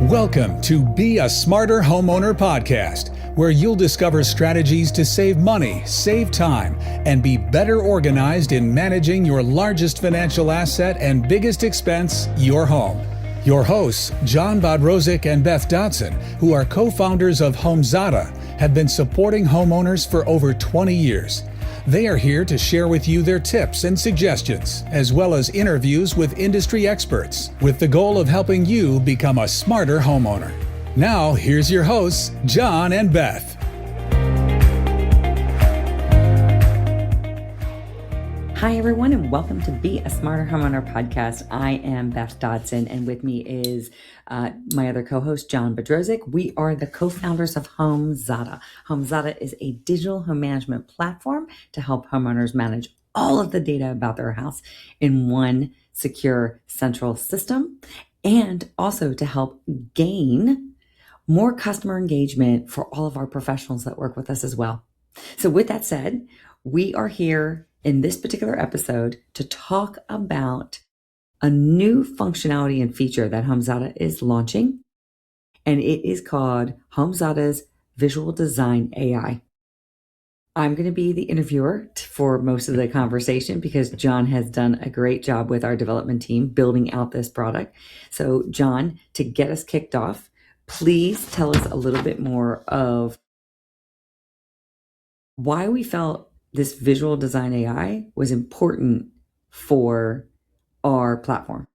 Welcome to Be a Smarter Homeowner podcast, where you'll discover strategies to save money, save time, and be better organized in managing your largest financial asset and biggest expense, your home. Your hosts, John Bodrozic and Beth Dodson, who are co-founders of HomeZada, have been supporting homeowners for over 20 years. They are here to share with you their tips and suggestions, as well as interviews with industry experts, with the goal of helping you become a smarter homeowner. Now, here's your hosts, John and Beth. Hi, everyone, and welcome to Be a Smarter Homeowner podcast. I am Beth Dodson, and with me is my other co-host, John Bodrozic. We are the co-founders of HomeZada. HomeZada is a digital home management platform to help homeowners manage all of the data about their house in one secure central system, and also to help gain more customer engagement for all of our professionals that work with us as well. So with that said, we are here in this particular episode to talk about a new functionality and feature that HomeZada is launching, and it is called HomeZada's Visual Design AI. I'm going to be the interviewer for most of the conversation because John has done a great job with our development team building out this product. So John, to get us kicked off, please tell us a little bit more of why we felt this visual design AI was important for our platform.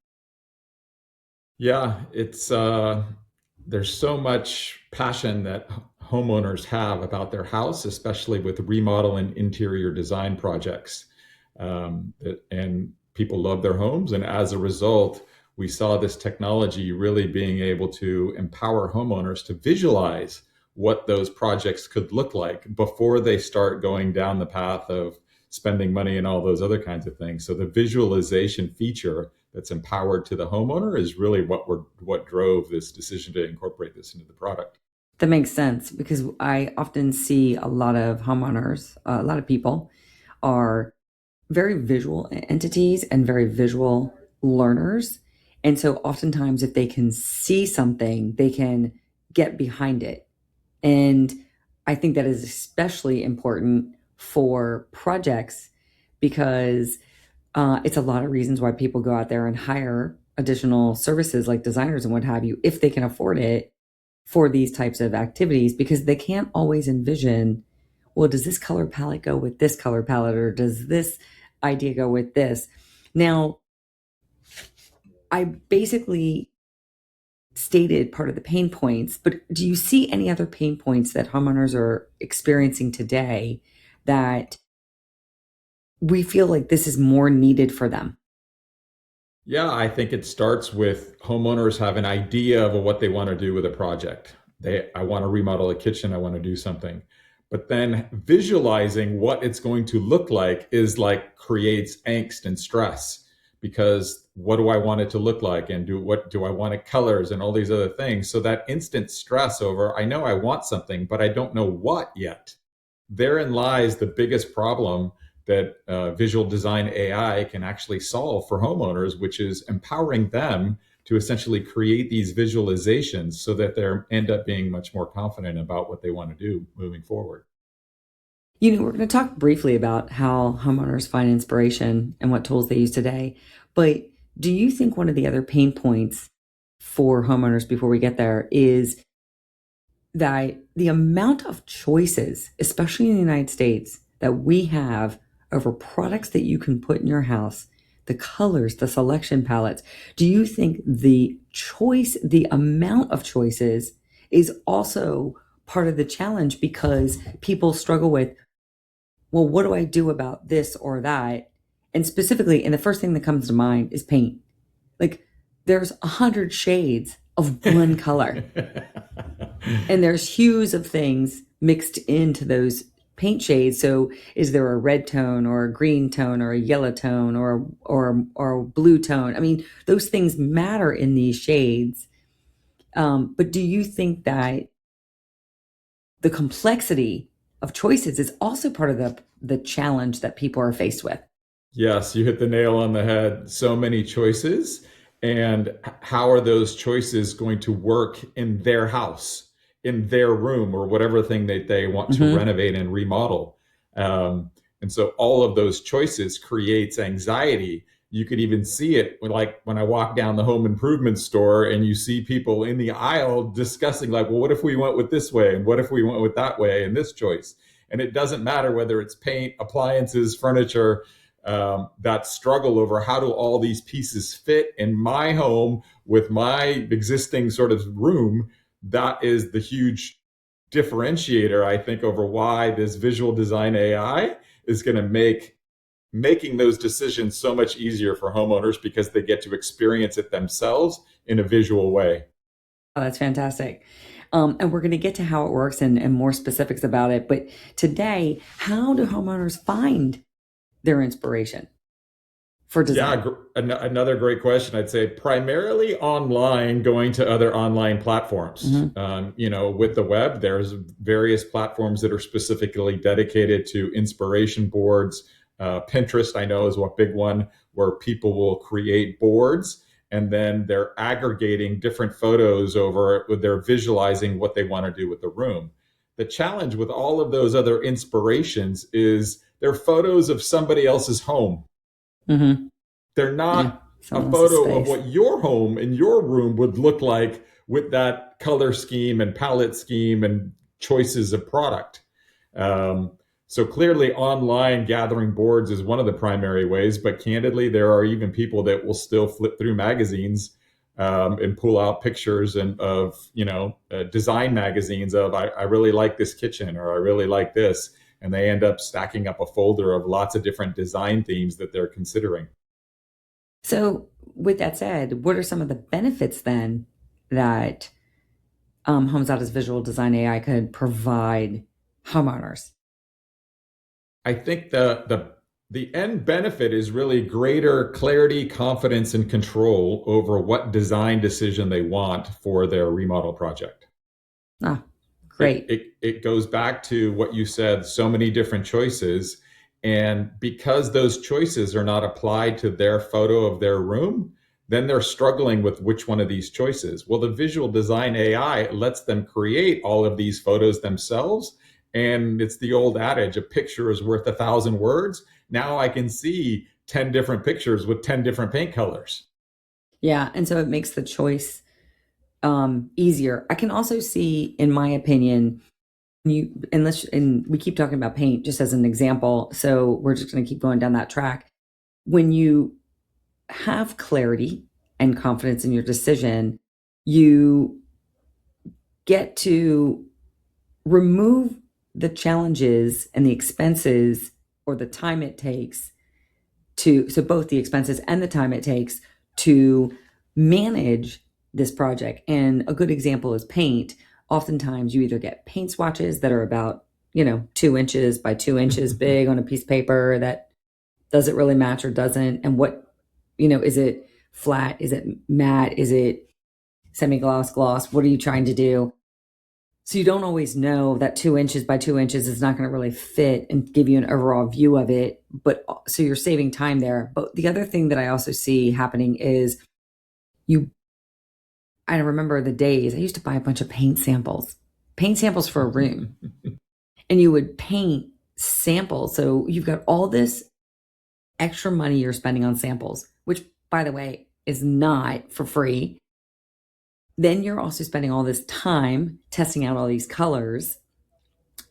Yeah, it's there's so much passion that homeowners have about their house, especially with remodel and interior design projects. And people love their homes. And as a result, we saw this technology really being able to empower homeowners to visualize what those projects could look like before they start going down the path of spending money and all those other kinds of things. So the visualization feature that's empowered to the homeowner is really what drove this decision to incorporate this into the product. That makes sense because I often see a lot of homeowners, a lot of people are very visual entities and very visual learners. And so oftentimes if they can see something, they can get behind it. And I think that is especially important for projects because it's a lot of reasons why people go out there and hire additional services like designers and what have you, if they can afford it for these types of activities, because they can't always envision, well, does this color palette go with this color palette, or does this idea go with this? Now, I basically stated part of the pain points, but do you see any other pain points that homeowners are experiencing today that we feel like this is more needed for them? Yeah, I think it starts with homeowners have an idea of what they want to do with a project. I want to remodel a kitchen, I want to do something. But then visualizing what it's going to look like creates angst and stress. Because what do I want it to look like, and what do I want it colors and all these other things? So that instant stress over, I know I want something, but I don't know what yet. Therein lies the biggest problem that visual design AI can actually solve for homeowners, which is empowering them to essentially create these visualizations so that they end up being much more confident about what they want to do moving forward. You know, we're going to talk briefly about how homeowners find inspiration and what tools they use today. But do you think one of the other pain points for homeowners before we get there is that the amount of choices, especially in the United States, that we have over products that you can put in your house, the colors, the selection palettes, do you think the amount of choices is also part of the challenge because people struggle with, well, what do I do about this or that? And specifically, and the first thing that comes to mind is paint. Like there's 100 shades of one color and there's hues of things mixed into those paint shades. So is there a red tone or a green tone or a yellow tone or a blue tone? I mean, those things matter in these shades. But do you think that the complexity of choices is also part of the challenge that people are faced with? Yes, you hit the nail on the head. So many choices. and how are those choices going to work in their house, in their room, or whatever thing that they want to renovate and remodel. And so all of those choices creates anxiety. You could even see it when I walk down the home improvement store and you see people in the aisle discussing well, what if we went with this way? And what if we went with that way and this choice? And it doesn't matter whether it's paint, appliances, furniture, that struggle over how do all these pieces fit in my home with my existing sort of room. That is the huge differentiator, I think, over why this visual design AI is going to making those decisions so much easier for homeowners, because they get to experience it themselves in a visual way. Oh, that's fantastic. And we're going to get to how it works and more specifics about it. But today, how do homeowners find their inspiration for design? Yeah, another great question. I'd say primarily online, going to other online platforms. With the web, there's various platforms that are specifically dedicated to inspiration boards. Pinterest, I know, is one big one where people will create boards and then they're aggregating different photos they're visualizing what they want to do with the room. The challenge with all of those other inspirations is they're photos of somebody else's home. They're not a photo of what your home and your room would look like with that color scheme and palette scheme and choices of product. So clearly online gathering boards is one of the primary ways, but candidly, there are even people that will still flip through magazines and pull out pictures of design magazines of I really like this kitchen, or I really like this. And they end up stacking up a folder of lots of different design themes that they're considering. So with that said, what are some of the benefits then that HomeZada's visual design AI could provide homeowners? I think the end benefit is really greater clarity, confidence, and control over what design decision they want for their remodel project. Great. It goes back to what you said, so many different choices. And because those choices are not applied to their photo of their room, then they're struggling with which one of these choices. Well, the visual design AI lets them create all of these photos themselves. And it's the old adage, a picture is worth 1,000 words. Now I can see 10 different pictures with 10 different paint colors. Yeah. And so it makes the choice easier. I can also see, in my opinion, and we keep talking about paint just as an example, so we're just going to keep going down that track. When you have clarity and confidence in your decision, you get to remove the challenges and the expenses or the time it takes so both the expenses and the time it takes to manage this project. And a good example is paint. Oftentimes you either get paint swatches that are about 2 inches by 2 inches big on a piece of paper that doesn't really match or doesn't, and what is it flat, is it matte, is it semi-gloss, gloss, what are you trying to do? So you don't always know that 2 inches by 2 inches is not going to really fit and give you an overall view of it, but so you're saving time there. But the other thing that I also see happening is I remember the days I used to buy a bunch of paint samples for a room. And you would paint samples. So you've got all this extra money you're spending on samples, which, by the way, is not for free. Then you're also spending all this time testing out all these colors.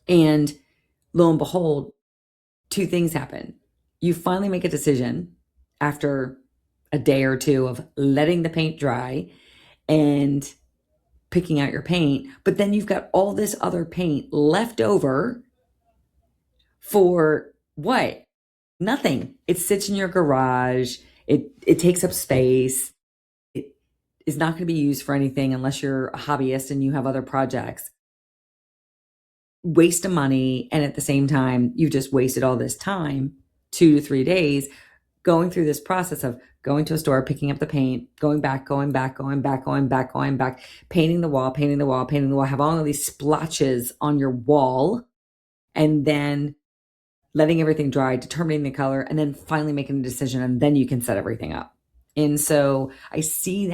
And lo and behold, 2 things happen. You finally make a decision after a day or 2 of letting the paint dry and picking out your paint, but then you've got all this other paint left over for what? Nothing. It sits in your garage. It takes up space. It is not going to be used for anything unless you're a hobbyist and you have other projects. Waste of money, and at the same time, you've just wasted all this time, 2 to 3 days, going through this process of going to a store, picking up the paint, going back, painting the wall, have all of these splotches on your wall, and then letting everything dry, determining the color, and then finally making a decision, and then you can set everything up. And so I see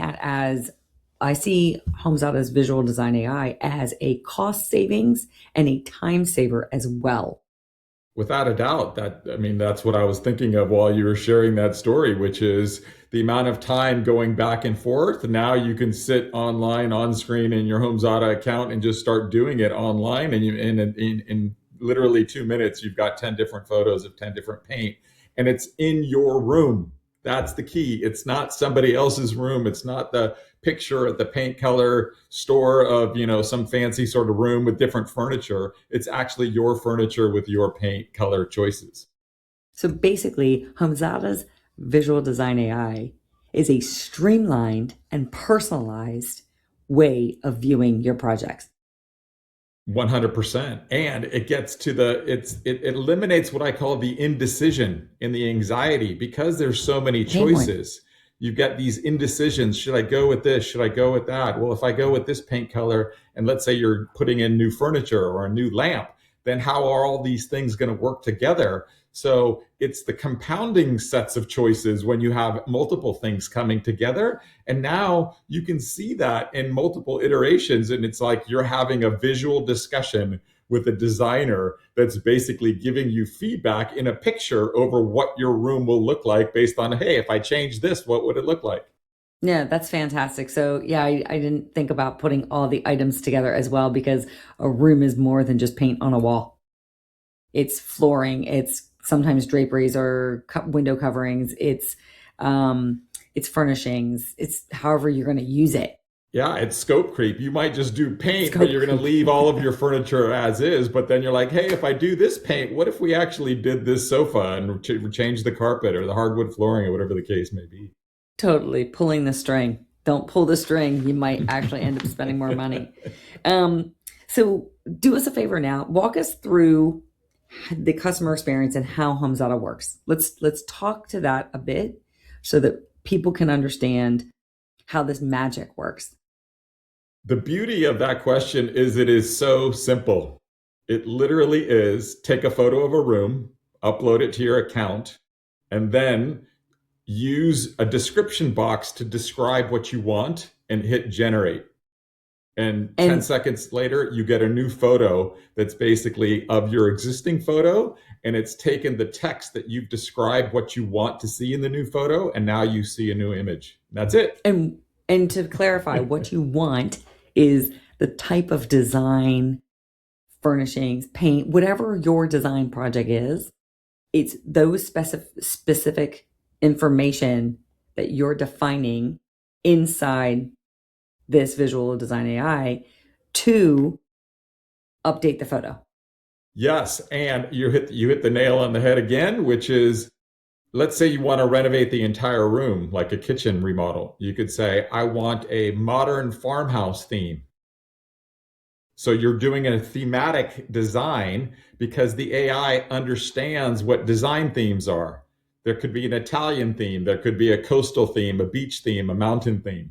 HomeZada's visual design AI as a cost savings and a time saver as well. Without a doubt, that's what I was thinking of while you were sharing that story, which is the amount of time going back and forth. Now you can sit online on screen in your HomeZada account and just start doing it online. And in literally 2 minutes, you've got 10 different photos of 10 different paint, and it's in your room. That's the key. It's not somebody else's room. It's not the picture at the paint color store of, some fancy sort of room with different furniture. It's actually your furniture with your paint color choices. So basically, HomeZada's visual design AI is a streamlined and personalized way of viewing your projects. 100%. And it gets to it eliminates what I call the indecision and the anxiety, because there's so many choices. You've got these indecisions. Should I go with this? Should I go with that? Well, if I go with this paint color, and let's say you're putting in new furniture or a new lamp, then how are all these things going to work together? So it's the compounding sets of choices when you have multiple things coming together. And now you can see that in multiple iterations. And it's like you're having a visual discussion with a designer that's basically giving you feedback in a picture over what your room will look like based on, hey, if I change this, what would it look like? Yeah, that's fantastic. So yeah, I didn't think about putting all the items together as well, because a room is more than just paint on a wall. It's flooring, it's sometimes draperies or window coverings, it's furnishings, it's however you're going to use it. Yeah, it's scope creep. You might just do paint, but you're going to leave all of your furniture as is. But then you're like, hey, if I do this paint, what if we actually did this sofa and change the carpet or the hardwood flooring or whatever the case may be? Totally. Pulling the string. Don't pull the string. You might actually end up spending more money. So do us a favor now. Walk us through the customer experience and how HomeZada works. Let's talk to that a bit so that people can understand how this magic works. The beauty of that question is it is so simple. It literally is take a photo of a room, upload it to your account, and then use a description box to describe what you want and hit generate. And 10 seconds later, you get a new photo that's basically of your existing photo, and it's taken the text that you've described what you want to see in the new photo, and now you see a new image. That's it. And to clarify, what you want is the type of design, furnishings, paint, whatever your design project is, it's those specific information that you're defining inside this visual design AI to update the photo. Yes, and you hit the nail on the head again, which is, let's say you want to renovate the entire room, like a kitchen remodel. You could say, I want a modern farmhouse theme. So you're doing a thematic design because the AI understands what design themes are. There could be an Italian theme, there could be a coastal theme, a beach theme, a mountain theme.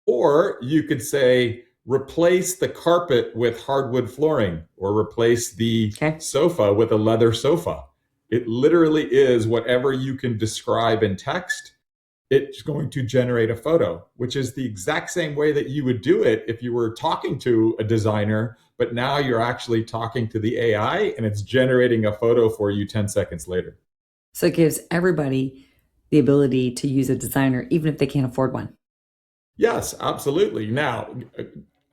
Or you could say, replace the carpet with hardwood flooring, or replace the sofa with a leather sofa. It literally is whatever you can describe in text. It's going to generate a photo, which is the exact same way that you would do it if you were talking to a designer, but now you're actually talking to the AI and it's generating a photo for you 10 seconds later. So it gives everybody the ability to use a designer, even if they can't afford one. Yes, absolutely. Now,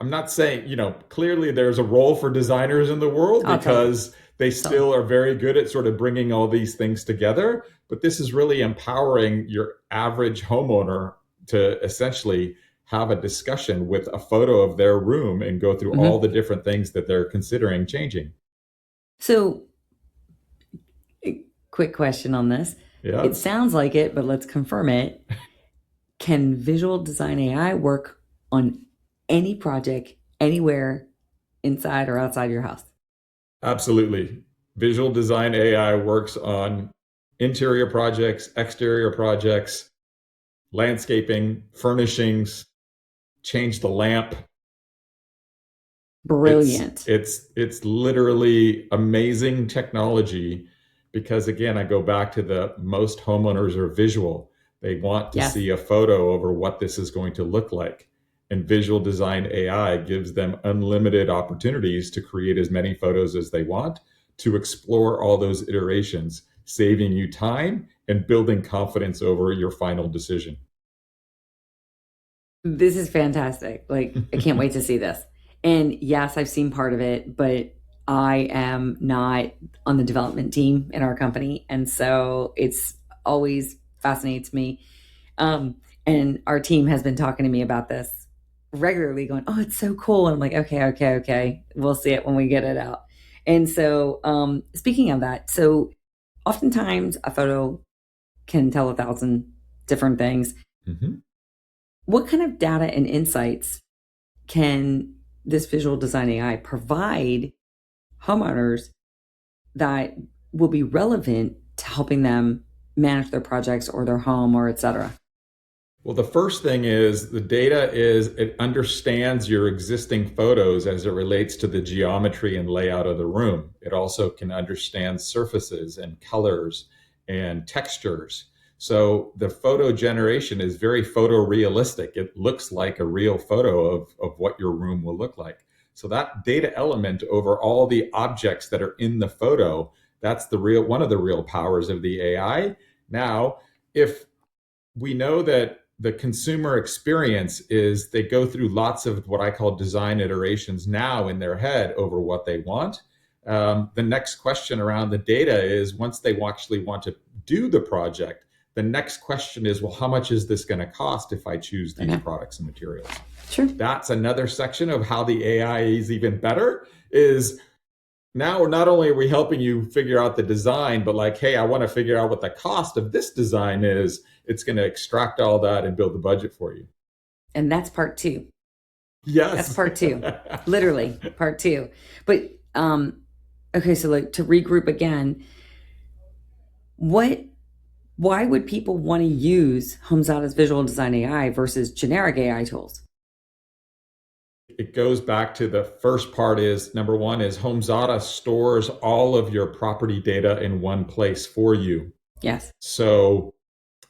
I'm not saying, clearly there's a role for designers in the world because they still are very good at sort of bringing all these things together. But this is really empowering your average homeowner to essentially have a discussion with a photo of their room and go through all the different things that they're considering changing. So, a quick question on this. Yeah. It sounds like it, but let's confirm it. Can visual design AI work on any project, anywhere, inside or outside your house? Absolutely. Visual design AI works on interior projects, exterior projects, landscaping, furnishings, change the lamp. Brilliant. It's literally amazing technology because, again, I go back to the most homeowners are visual. They want to Yes. see a photo over what this is going to look like. And visual design AI gives them unlimited opportunities to create as many photos as they want, to explore all those iterations, saving you time and building confidence over your final decision. This is fantastic. Like, I can't wait to see this. And yes, I've seen part of it, but I am not on the development team in our company. And so it's always fascinates me. And our team has been talking to me about this regularly, going, "Oh, it's so cool." And I'm like, okay. We'll see it when we get it out. And so, speaking of that, so oftentimes a photo can tell 1,000 different things. Mm-hmm. What kind of data and insights can this visual design AI provide homeowners that will be relevant to helping them manage their projects or their home or et cetera? Well, the first thing is the data is it understands your existing photos as it relates to the geometry and layout of the room. It also can understand surfaces and colors and textures. So the photo generation is very photorealistic. It looks like a real photo of what your room will look like. So that data element over all the objects that are in the photo, that's one of the real powers of the AI. Now, if we know that the consumer experience is they go through lots of what I call design iterations now in their head over what they want. The next question around the data is, once they actually want to do the project, the next question is, well, how much is this going to cost if I choose these products and materials? Sure. That's another section of how the AI is even better, is now not only are we helping you figure out the design, but like, hey, I want to figure out what the cost of this design is. It's going to extract all that and build the budget for you. And that's part 2. Yes. That's part 2. Literally part 2. But okay, so like to regroup again, why would people want to use HomeZada's visual design AI versus generic AI tools? It goes back to the first part is, number one is HomeZada stores all of your property data in one place for you. Yes. So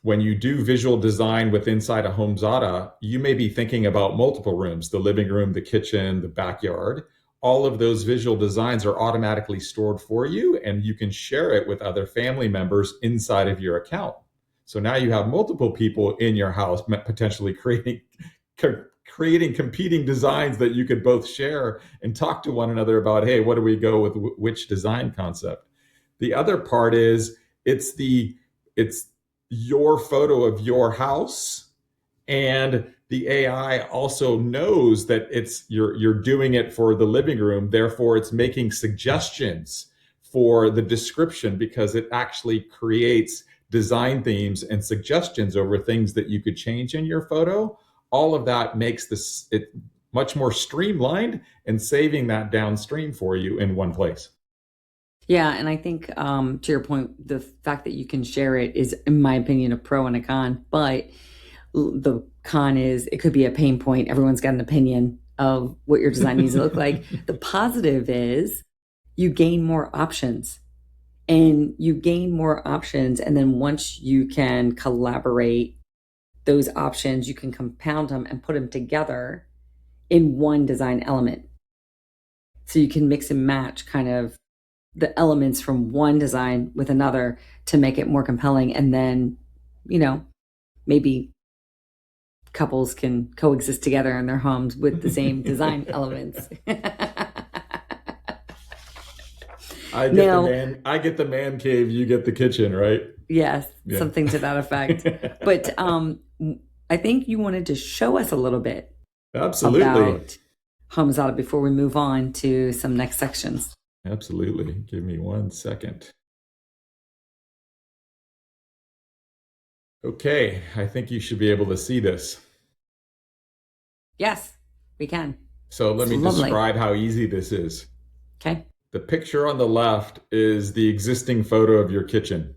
when you do visual design with inside a HomeZada, you may be thinking about multiple rooms, the living room, the kitchen, the backyard. All of those visual designs are automatically stored for you, and you can share it with other family members inside of your account. So now you have multiple people in your house potentially creating competing designs that you could both share and talk to one another about, hey, what do we go with which design concept? The other part is it's your photo of your house, and the AI also knows that you're doing it for the living room. Therefore, it's making suggestions for the description, because it actually creates design themes and suggestions over things that you could change in your photo. All of that makes it much more streamlined and saving that downstream for you in one place. Yeah, and I think to your point, the fact that you can share it is, in my opinion, a pro and a con. But the con is it could be a pain point. Everyone's got an opinion of what your design needs to look like. The positive is you gain more options. And then once you can collaborate those options, you can compound them and put them together in one design element. So you can mix and match kind of the elements from one design with another to make it more compelling. And then, maybe couples can coexist together in their homes with the same design elements. I get the man cave, you get the kitchen, right? Yes, yeah. Something to that effect. But I think you wanted to show us a little bit Absolutely. about HomeZada before we move on to some next sections. Absolutely. Give me 1 second. Okay, I think you should be able to see this. Yes, we can. So let me describe how easy this is. Okay. The picture on the left is the existing photo of your kitchen.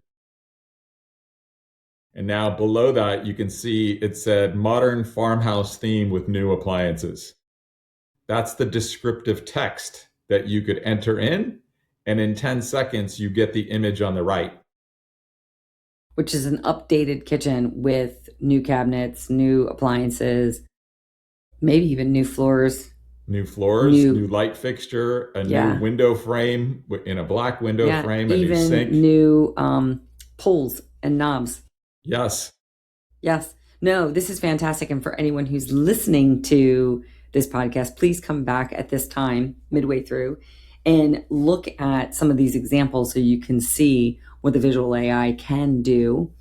And now below that, you can see it said modern farmhouse theme with new appliances. That's the descriptive text that you could enter in. And in 10 seconds, you get the image on the right. which is an updated kitchen with new cabinets, new appliances, maybe even new floors. New light fixture, a new window frame in a black window frame, a new sink. New pulls and knobs. Yes. No, this is fantastic. And for anyone who's listening to this podcast, please come back at this time, midway through, and look at some of these examples so you can see what the visual AI can do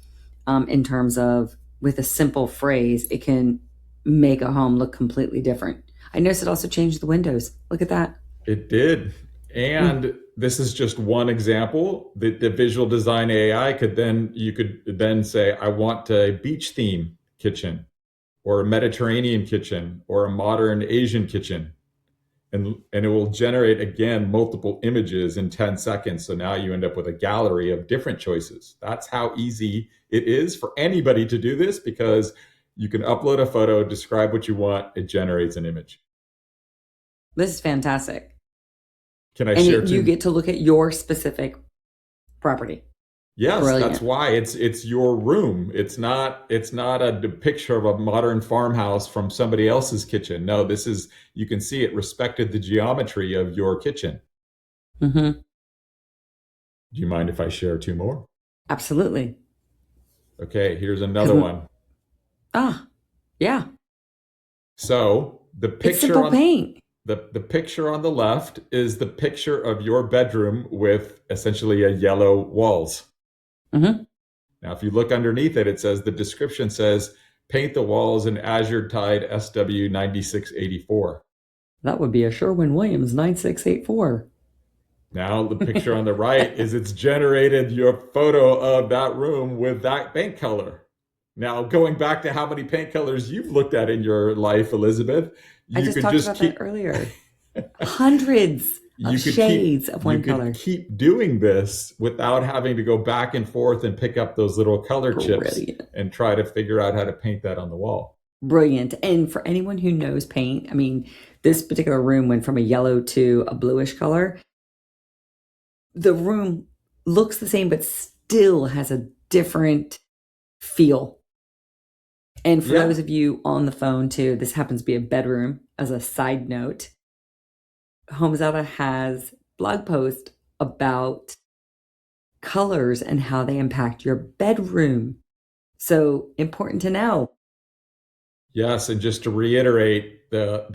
in terms of, with a simple phrase, it can make a home look completely different. I noticed it also changed the windows. Look at that. It did. And this is just one example. The visual design AI you could then say, I want a beach theme kitchen, or a Mediterranean kitchen, or a modern Asian kitchen. And it will generate, again, multiple images in 10 seconds. So now you end up with a gallery of different choices. That's how easy it is for anybody to do this, because you can upload a photo, describe what you want, it generates an image. This is fantastic. Can I share you get to look at your specific property. Yes, Brilliant. That's why it's your room. It's not a picture of a modern farmhouse from somebody else's kitchen. No, you can see it respected the geometry of your kitchen. Mm-hmm. Do you mind if I share two more? Absolutely. Okay, here's another one. Yeah. So the picture the picture on the left is the picture of your bedroom with essentially yellow walls. Mm-hmm. Now, if you look underneath it, it says, the description says, paint the walls in Azure Tide SW 9684. That would be a Sherwin-Williams 9684. Now, the picture on the right is it's generated your photo of that room with that paint color. Now, going back to how many paint colors you've looked at in your life, Elizabeth, I just talked about that earlier. Hundreds of shades of one color. You could keep doing this without having to go back and forth and pick up those little color chips and try to figure out how to paint that on the wall. Brilliant. And for anyone who knows paint, I mean, this particular room went from a yellow to a bluish color. The room looks the same, but still has a different feel. And for those of you on the phone too, this happens to be a bedroom. As a side note, HomeZada has blog post about colors and how they impact your bedroom. So important to know. Yes, and just to reiterate, the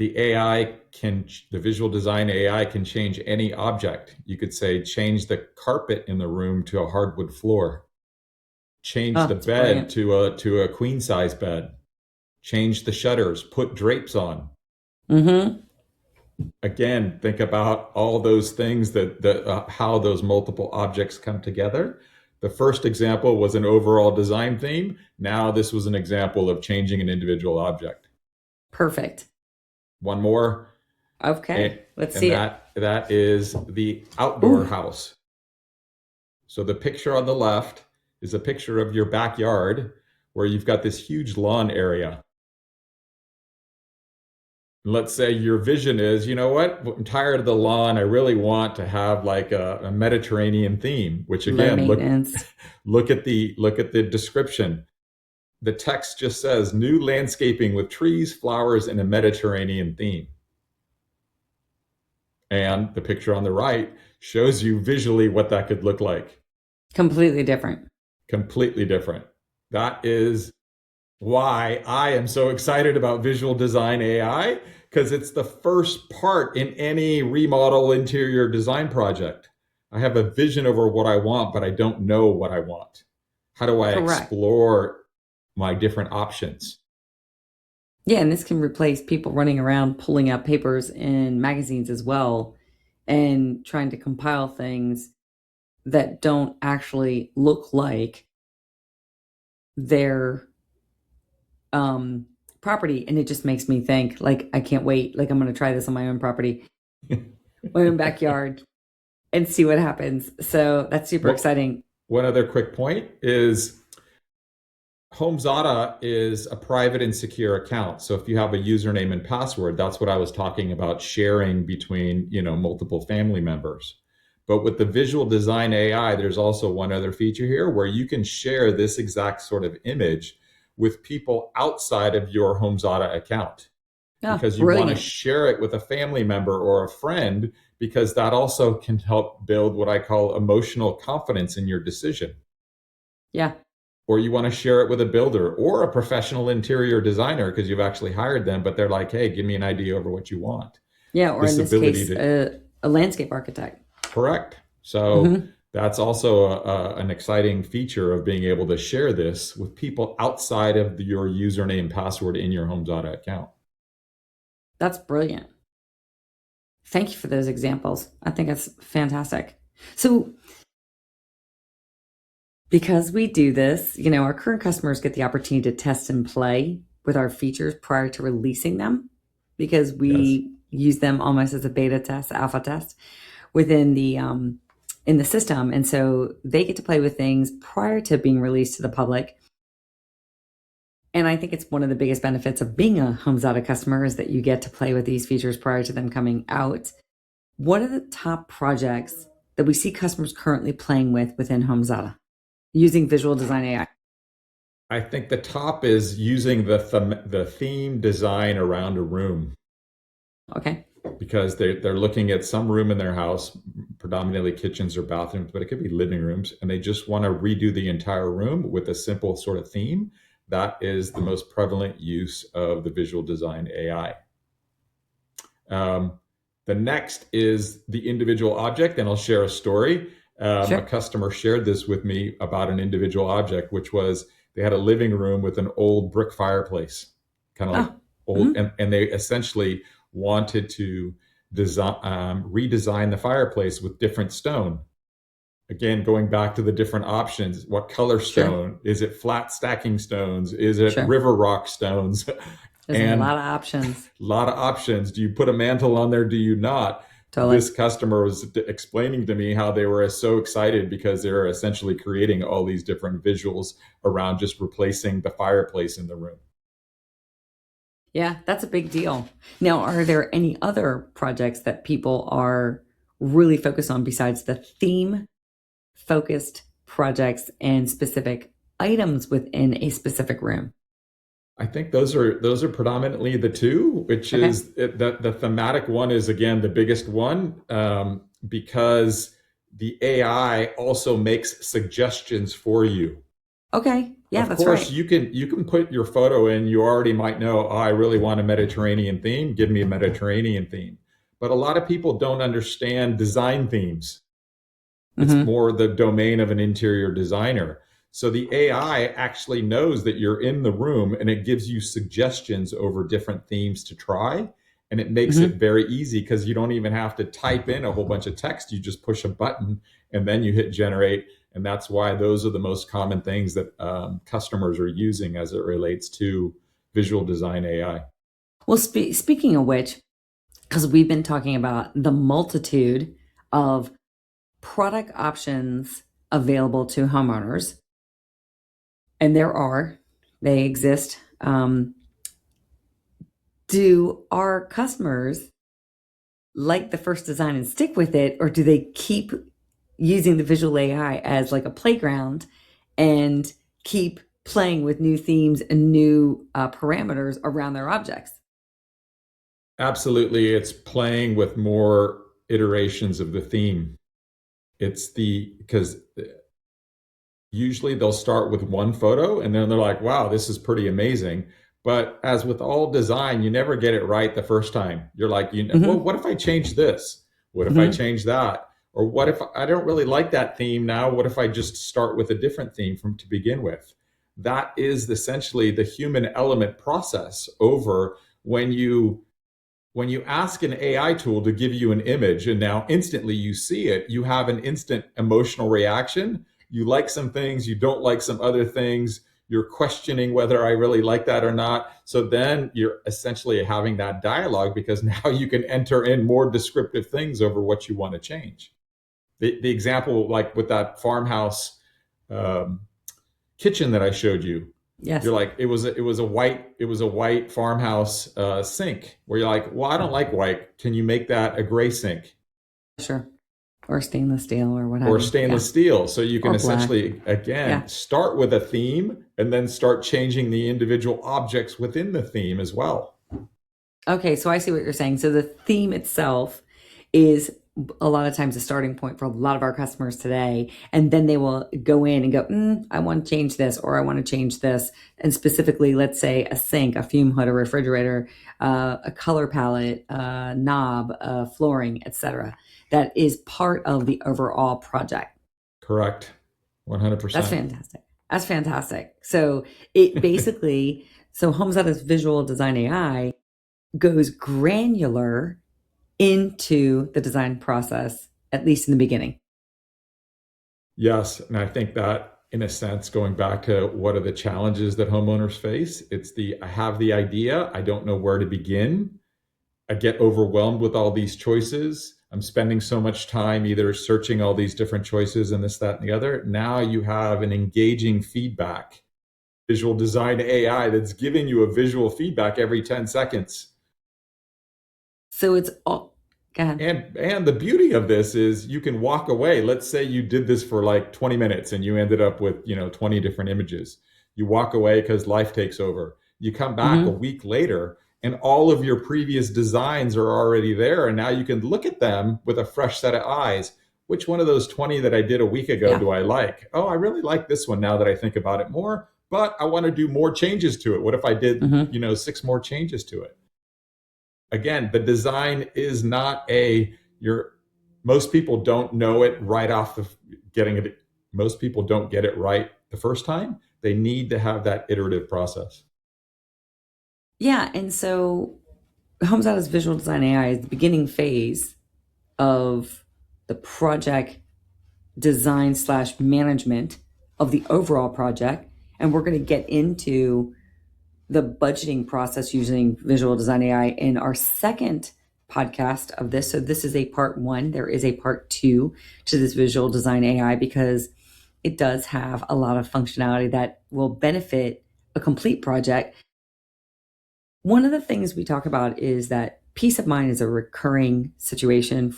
visual design AI can change any object. You could say, change the carpet in the room to a hardwood floor. Change the bed to a queen size bed. Change the shutters, put drapes on. Mm-hmm. Again, think about all those things how those multiple objects come together. The first example was an overall design theme. Now this was an example of changing an individual object. Perfect. One more. Okay, let's see it. That is the outdoor house. So the picture on the left is a picture of your backyard where you've got this huge lawn area. Let's say your vision is, you know what, I'm tired of the lawn. I really want to have like a Mediterranean theme, which again, look at the description. The text just says new landscaping with trees, flowers, and a Mediterranean theme. And the picture on the right shows you visually what that could look like. Completely different. That is why I am so excited about visual design AI, because it's the first part in any remodel interior design project. I have a vision over what I want, but I don't know what I want. How do I explore my different options? Yeah, and this can replace people running around pulling out papers in magazines as well and trying to compile things that don't actually look like their property. And it just makes me think, like, I can't wait. Like, I'm going to try this on my own property, my own backyard, and see what happens. So that's super exciting. One other quick point is HomeZada is a private and secure account. So if you have a username and password, that's what I was talking about sharing between, multiple family members. But with the visual design AI, there's also one other feature here where you can share this exact sort of image with people outside of your HomeZada account. Oh, because you want to brilliant. share it with a family member or a friend, because that also can help build what I call emotional confidence in your decision. Yeah. Or you want to share it with a builder or a professional interior designer because you've actually hired them, but they're like, hey, give me an idea over what you want. Yeah, or in this case, a landscape architect. Correct. So that's also an exciting feature of being able to share this with people outside of your username password in your HomeZada account. That's brilliant. Thank you for those examples. I think that's fantastic. So because we do this, our current customers get the opportunity to test and play with our features prior to releasing them, because we use them almost as a beta test, alpha test within the in the system. And so they get to play with things prior to being released to the public. And I think it's one of the biggest benefits of being a HomeZada customer is that you get to play with these features prior to them coming out. What are the top projects that we see customers currently playing with within HomeZada using visual design AI? I think the top is using the theme design around a room. Okay. Because they're looking at some room in their house, predominantly kitchens or bathrooms, but it could be living rooms, and they just want to redo the entire room with a simple sort of theme. That is the most prevalent use of the visual design AI. The next is the individual object, and I'll share a story. Sure. A customer shared this with me about an individual object, which was they had a living room with an old brick fireplace, kind of like old, and they essentially wanted to redesign the fireplace with different stone. Again, going back to the different options, what color stone? Sure. Is it flat stacking stones? Is it river rock stones? There's a lot of options. A lot of options. Do you put a mantle on there? Do you not? Totally. This customer was explaining to me how they were so excited because they're essentially creating all these different visuals around just replacing the fireplace in the room. Yeah, that's a big deal. Now, are there any other projects that people are really focused on besides the theme-focused projects and specific items within a specific room? I think those are predominantly the two, which is the thematic one is, again, the biggest one, because the AI also makes suggestions for you. Okay. Yeah, that's right. Of course, you can put your photo in. You already might know, I really want a Mediterranean theme. Give me a Mediterranean theme. But a lot of people don't understand design themes. It's more the domain of an interior designer. So the AI actually knows that you're in the room, and it gives you suggestions over different themes to try. And it makes it very easy because you don't even have to type in a whole bunch of text. You just push a button and then you hit generate. And that's why those are the most common things that customers are using as it relates to visual design AI. Well, speaking of which, because we've been talking about the multitude of product options available to homeowners, and they exist. Do our customers like the first design and stick with it, or do they keep using the visual AI as like a playground and keep playing with new themes and new parameters around their objects? Absolutely. It's playing with more iterations of the theme. Because usually they'll start with one photo and then they're like, wow, this is pretty amazing. But as with all design, you never get it right the first time. You're like, well, what if I change this? What if I change that? Or what if I don't really like that theme now? What if I just start with a different theme to begin with? That is essentially the human element process over when you ask an AI tool to give you an image and now instantly you see it, you have an instant emotional reaction. You like some things, you don't like some other things. You're questioning whether I really like that or not. So then you're essentially having that dialogue because now you can enter in more descriptive things over what you want to change. The example, like with that farmhouse kitchen that I showed you, you're like, it was a white farmhouse sink. Where you're like, well, I don't like white. Can you make that a gray sink? Sure. Or stainless steel or what have or you. stainless steel. So you can Or black. essentially, again, Yeah. start with a theme and then start changing the individual objects within the theme as well. Okay, so I see what you're saying. So the theme itself is a lot of times a starting point for a lot of our customers today. And then they will go in and go, I want to change this, or I want to change this. And specifically, let's say a sink, a fume hood, a refrigerator, a color palette, a knob, flooring, etc. That is part of the overall project. Correct. 100%. That's fantastic. That's fantastic. So it basically, so HomeZada's visual design AI goes granular into the design process, at least in the beginning. Yes. And I think that, in a sense, going back to what are the challenges that homeowners face, it's I have the idea, I don't know where to begin. I get overwhelmed with all these choices. I'm spending so much time either searching all these different choices and this, that, and the other. Now you have an engaging feedback, visual design AI that's giving you a visual feedback every 10 seconds. So it's all, go ahead. And the beauty of this is you can walk away. Let's say you did this for like 20 minutes and you ended up with, 20 different images. You walk away because life takes over. You come back a week later and all of your previous designs are already there. And now you can look at them with a fresh set of eyes. Which one of those 20 that I did a week ago do I like? Oh, I really like this one now that I think about it more, but I want to do more changes to it. What if I did, 6 more changes to it? Again, the design is not most people don't know it right off most people don't get it right the first time. They need to have that iterative process. Yeah. And so HomeZada's visual design AI is the beginning phase of the project design / management of the overall project. And we're going to get into the budgeting process using visual design AI in our second podcast of this. So this is a part 1. There is a part 2 to this visual design AI because it does have a lot of functionality that will benefit a complete project. One of the things we talk about is that peace of mind is a recurring situation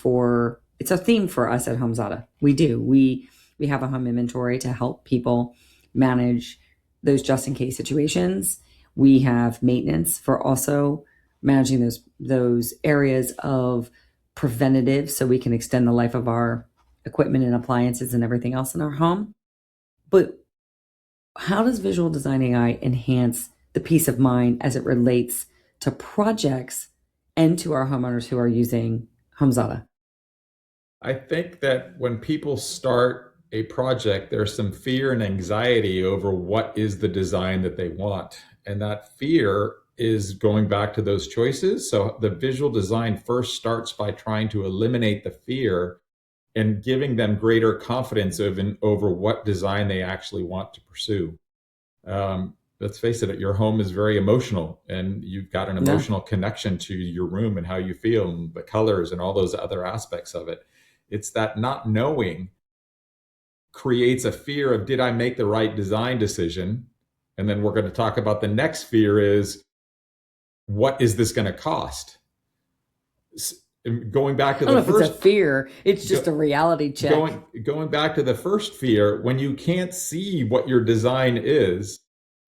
it's a theme for us at HomeZada. We do. We have a home inventory to help people manage those just in case situations. We have maintenance for also managing those areas of preventative so we can extend the life of our equipment and appliances and everything else in our home. But how does visual design AI enhance the peace of mind as it relates to projects and to our homeowners who are using HomeZada? I think that when people start a project, there's some fear and anxiety over what is the design that they want. And that fear is going back to those choices. So the visual design first starts by trying to eliminate the fear and giving them greater confidence over what design they actually want to pursue. Let's face it, your home is very emotional and you've got an emotional connection to your room and how you feel and the colors and all those other aspects of it. It's that not knowing creates a fear of, did I make the right design decision? And then we're going to talk about the next fear is, what is this going to cost? Going back to I don't know if it's a fear, it's just a reality check. Going back to the first fear, when you can't see what your design is,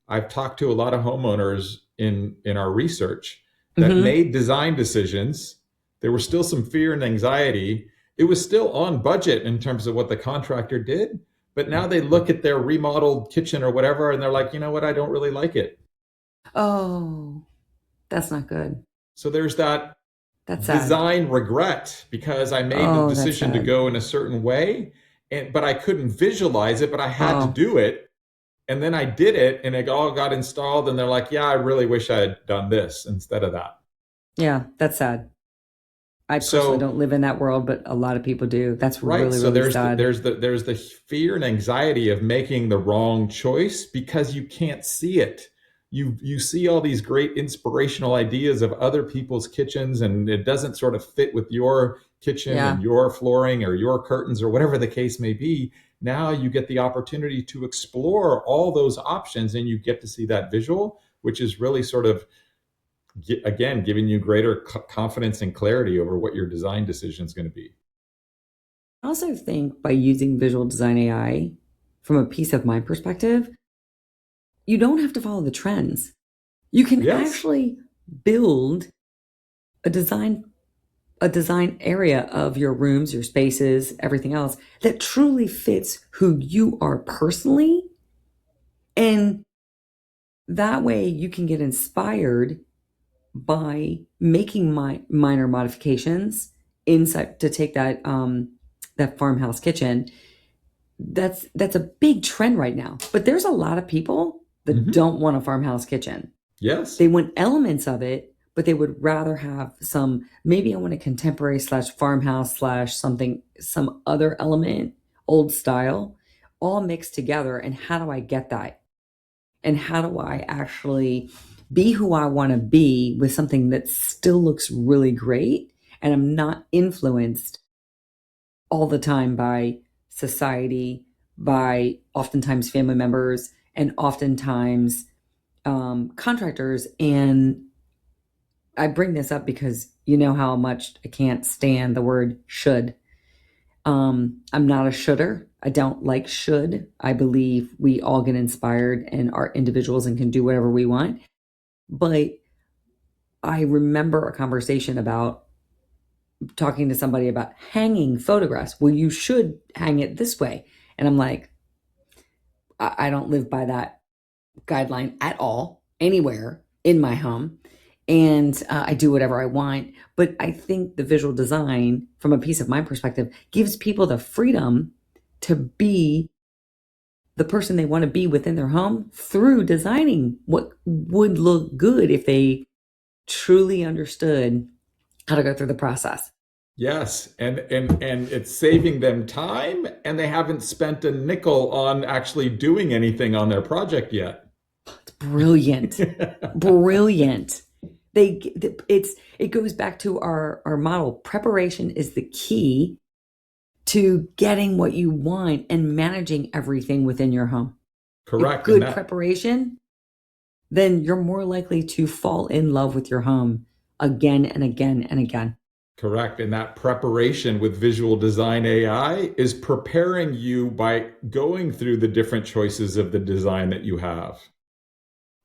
I've talked to a lot of homeowners in our research that made design decisions. There was still some fear and anxiety. It was still on budget in terms of what the contractor did. But now they look at their remodeled kitchen or whatever, and they're like, you know what, I don't really like it. Oh, that's not good. So there's that sad. Design regret because I made the decision to go in a certain way, but I couldn't visualize it, but I had to do it. And then I did it and it all got installed and they're like, yeah, I really wish I had done this instead of that. Yeah, that's sad. I personally don't live in that world, but a lot of people do. That's right. Really, so really sad. There's the fear and anxiety of making the wrong choice because you can't see it. You see all these great inspirational ideas of other people's kitchens and it doesn't sort of fit with your kitchen and your flooring or your curtains or whatever the case may be. Now you get the opportunity to explore all those options and you get to see that visual, which is really sort of, again, giving you greater confidence and clarity over what your design decision is going to be. I also think by using visual design AI from a peace of mind perspective, you don't have to follow the trends. You can Yes. actually build a design area of your rooms, your spaces, everything else that truly fits who you are personally. And that way you can get inspired by making minor modifications inside to take that that farmhouse kitchen. That's a big trend right now. But there's a lot of people that don't want a farmhouse kitchen. Yes. They want elements of it, but they would rather have maybe I want a contemporary / farmhouse / something, some other element, old style, all mixed together. And how do I get that? And how do I actually be who I want to be with something that still looks really great? And I'm not influenced all the time by society, by oftentimes family members, and oftentimes contractors. And I bring this up because you know how much I can't stand the word should. I'm not a shoulder. I don't like should. I believe we all get inspired and are individuals and can do whatever we want. But I remember a conversation about talking to somebody about hanging photographs. Well, you should hang it this way. And I'm like, I don't live by that guideline at all, anywhere in my home. And I do whatever I want. But I think the visual design, from a peace of mind perspective, gives people the freedom to be the person they want to be within their home through designing what would look good if they truly understood how to go through the process. Yes, and it's saving them time, and they haven't spent a nickel on actually doing anything on their project yet. It's brilliant. Brilliant. It goes back to our model. Preparation is the key to getting what you want and managing everything within your home. Correct. Good preparation, then you're more likely to fall in love with your home again and again and again. Correct. And that preparation with visual design AI is preparing you by going through the different choices of the design that you have.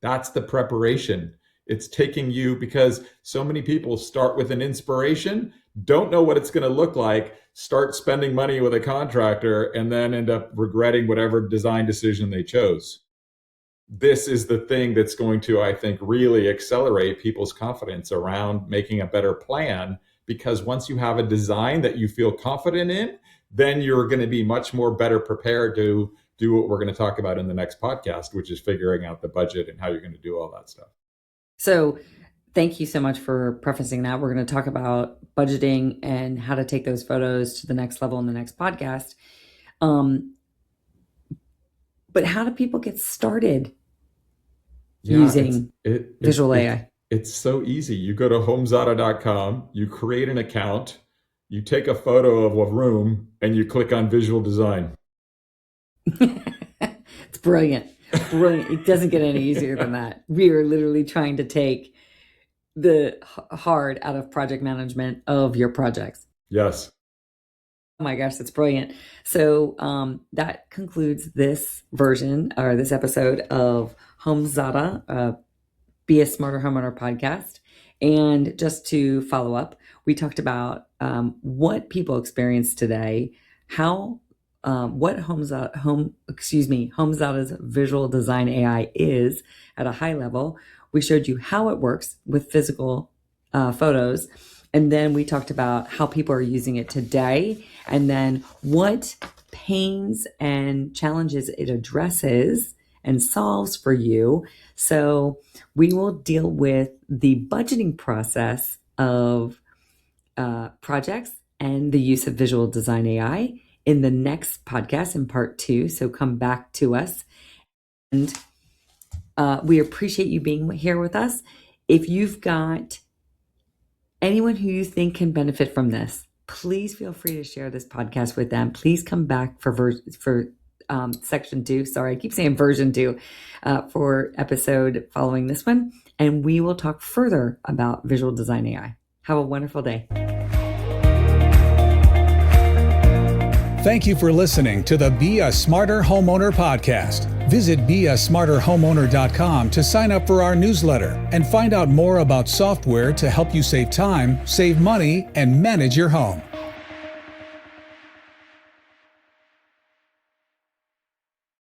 That's the preparation. It's taking you, because so many people start with an inspiration, don't know what it's going to look like, start spending money with a contractor, and then end up regretting whatever design decision they chose. This is the thing that's going to, I think, really accelerate people's confidence around making a better plan, because once you have a design that you feel confident in, then you're going to be much more better prepared to do what we're going to talk about in the next podcast, which is figuring out the budget and how you're going to do all that stuff. So thank you so much for prefacing that. We're going to talk about budgeting and how to take those photos to the next level in the next podcast. But how do people get started using visual AI? It's so easy. You go to HomeZada.com, you create an account, you take a photo of a room, and you click on visual design. It's brilliant. Brilliant. It doesn't get any easier than that. We are literally trying to take the hard out of project management of your projects. Yes. Oh my gosh, that's brilliant. So that concludes this version or this episode of HomeZada, Be a Smarter Homeowner podcast. And just to follow up, we talked about what people experience today, how what HomeZada's visual design AI is at a high level. We showed you how it works with physical photos. And then we talked about how people are using it today, and then what pains and challenges it addresses and solves for you. So we will deal with the budgeting process of projects and the use of visual design AI in the next podcast in part 2. So come back to us. And we appreciate you being here with us. If you've got anyone who you think can benefit from this, please feel free to share this podcast with them. Please come back for section 2. Sorry, I keep saying version 2 for episode following this one. And we will talk further about visual design AI. Have a wonderful day. Thank you for listening to the Be a Smarter Homeowner podcast. Visit beasmarterhomeowner.com to sign up for our newsletter and find out more about software to help you save time, save money, and manage your home.